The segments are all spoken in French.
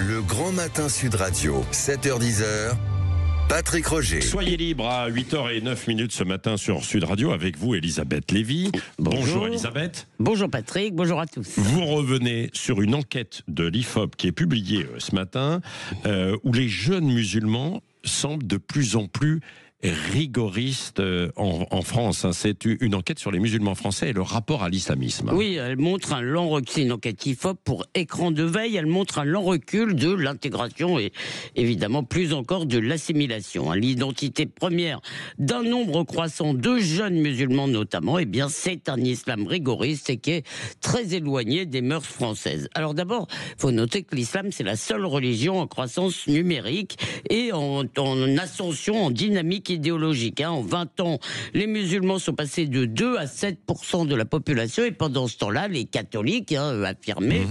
Le Grand Matin Sud Radio, 7h-10h, Patrick Roger. Soyez libre à 8h09 ce matin sur Sud Radio avec vous, Elisabeth Lévy. Bonjour Elisabeth. Bonjour Patrick, bonjour à tous. Vous revenez sur une enquête de l'IFOP qui est publiée ce matin, où les jeunes musulmans semblent de plus en plus rigoriste en France. C'est une enquête sur les musulmans français et le rapport à l'islamisme. Oui, elle montre un lent recul, c'est une enquête IFOP pour écran de veille, elle montre un lent recul de l'intégration et évidemment plus encore de l'assimilation. L'identité première d'un nombre croissant de jeunes musulmans notamment, c'est un islam rigoriste et qui est très éloigné des mœurs françaises. Alors d'abord, il faut noter que l'islam c'est la seule religion en croissance numérique et en ascension, en dynamique idéologique. En 20 ans, les musulmans sont passés de 2 à 7% de la population et pendant ce temps-là, les catholiques, affirmés,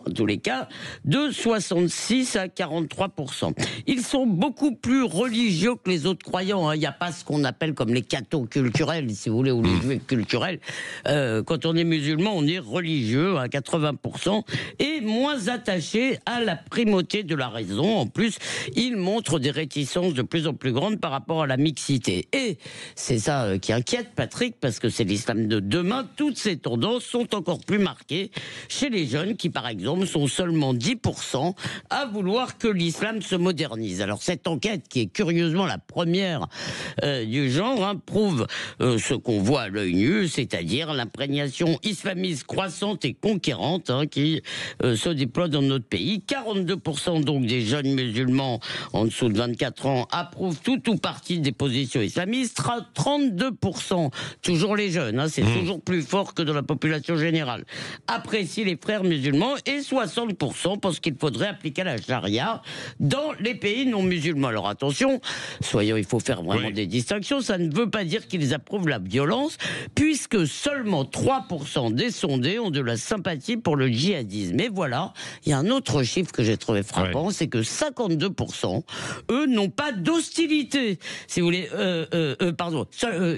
en tous les cas, de 66 à 43%. Ils sont beaucoup plus religieux que les autres croyants. Il n'y a pas ce qu'on appelle comme les cathos culturels, si vous voulez, ou les juifs culturels. Quand on est musulman, on est religieux à 80% et moins attaché à la primauté de la raison. En plus, ils montrent des réticences de plus en plus grandes par rapport à la mixité. Et c'est ça qui inquiète Patrick, parce que c'est l'islam de demain. Toutes ces tendances sont encore plus marquées chez les jeunes qui, par exemple, sont seulement 10% à vouloir que l'islam se modernise. Alors cette enquête, qui est curieusement la première du genre, prouve ce qu'on voit à l'œil nu, c'est-à-dire l'imprégnation islamiste croissante et conquérante qui se déploie dans notre pays. 42% donc des jeunes musulmans en dessous de 24 ans approuvent tout ou partie des positions islamistes, 32%, toujours les jeunes, c'est toujours plus fort que dans la population générale, apprécient les frères musulmans et 60% pensent qu'il faudrait appliquer la charia dans les pays non musulmans. Alors attention, il faut faire vraiment des distinctions, ça ne veut pas dire qu'ils approuvent la violence, puisque seulement 3% des sondés ont de la sympathie pour le djihadisme. Et voilà, il y a un autre chiffre que j'ai trouvé frappant, c'est que 52%, eux, n'ont pas d'hostilité. Si vous voulez,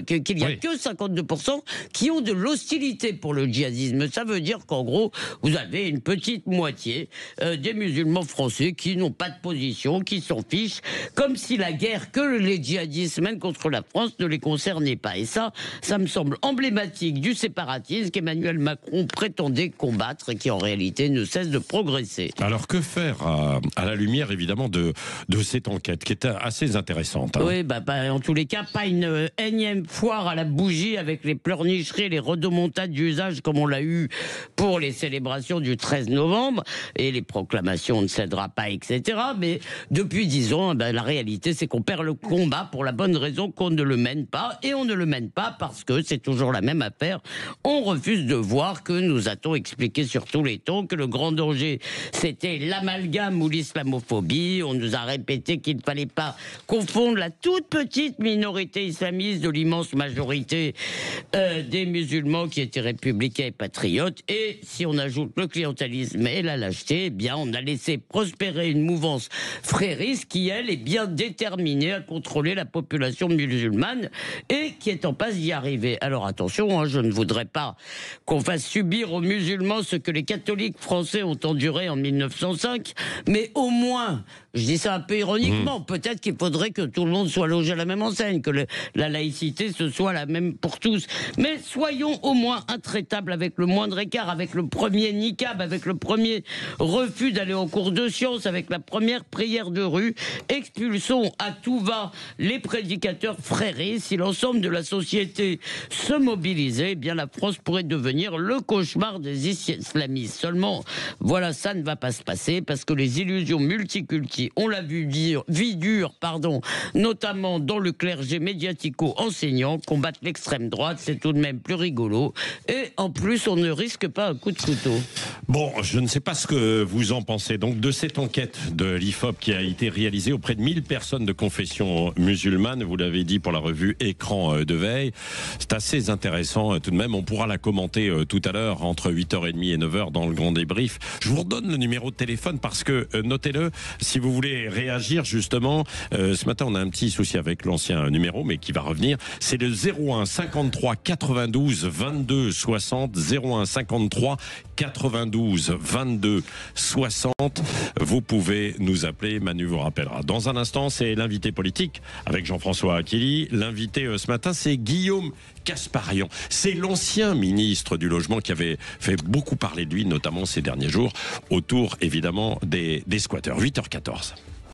qu'il y a que 52% qui ont de l'hostilité pour le djihadisme. Ça veut dire qu'en gros, vous avez une petite moitié des musulmans français qui n'ont pas de position, qui s'en fichent, comme si la guerre que les djihadistes mènent contre la France ne les concernait pas. Et ça me semble emblématique du séparatisme qu'Emmanuel Macron prétendait combattre et qui en réalité ne cesse de progresser. Alors que faire à la lumière évidemment de cette enquête qui est assez intéressante. Oui, en tous les cas, pas une énième foire à la bougie avec les pleurnicheries et les rodomontades d'usage comme on l'a eu pour les célébrations du 13 novembre et les proclamations on ne cédera pas, etc. Mais depuis 10 ans, la réalité c'est qu'on perd le combat pour la bonne raison qu'on ne le mène pas, et on ne le mène pas parce que c'est toujours la même affaire. On refuse de voir que nous a-t-on expliqué sur tous les tons que le grand danger c'était l'amalgame ou l'islamophobie. On nous a répété qu'il ne fallait pas confondre la toute petite minorité islamiste de l'immense majorité des musulmans qui étaient républicains et patriotes. Et si on ajoute le clientélisme et la lâcheté, on a laissé prospérer une mouvance frériste qui, elle, est bien déterminée à contrôler la population musulmane et qui est en passe d'y arriver. Alors attention, je ne voudrais pas qu'on fasse subir aux musulmans ce que les catholiques français ont enduré en 1905, mais au moins, je dis ça un peu ironiquement, peut-être qu'il faudrait que tout le monde soit logé à la même enseigne, que la laïcité ce soit la même pour tous. Mais soyons au moins intraitables avec le moindre écart, avec le premier niqab, avec le premier refus d'aller en cours de sciences, avec la première prière de rue. Expulsons à tout va les prédicateurs fréristes. Si l'ensemble de la société se mobilisait, la France pourrait devenir le cauchemar des islamistes. Seulement, voilà, ça ne va pas se passer parce que les illusions multiculti, on l'a vu vie dure, notamment dans le clergé médiatico-enseignant, combattre l'extrême droite, c'est tout de même plus rigolo. Et en plus, on ne risque pas un coup de couteau. Bon, je ne sais pas ce que vous en pensez donc de cette enquête de l'IFOP qui a été réalisée auprès de 1000 personnes de confession musulmane. Vous l'avez dit pour la revue Écran de veille. C'est assez intéressant tout de même. On pourra la commenter tout à l'heure entre 8h30 et 9h dans le grand débrief. Je vous redonne le numéro de téléphone parce que, notez-le, si vous voulez réagir justement, ce matin on a un petit souci avec l'ancien numéro mais qui va revenir. C'est le 01 53 92 22 60, 01 53 92 22 60. Vous pouvez nous appeler, Manu vous rappellera. Dans un instant, c'est l'invité politique avec Jean-François Aquili. L'invité ce matin, c'est Guillaume Casparian. C'est l'ancien ministre du Logement qui avait fait beaucoup parler de lui, notamment ces derniers jours, autour évidemment des squatteurs. 8h14.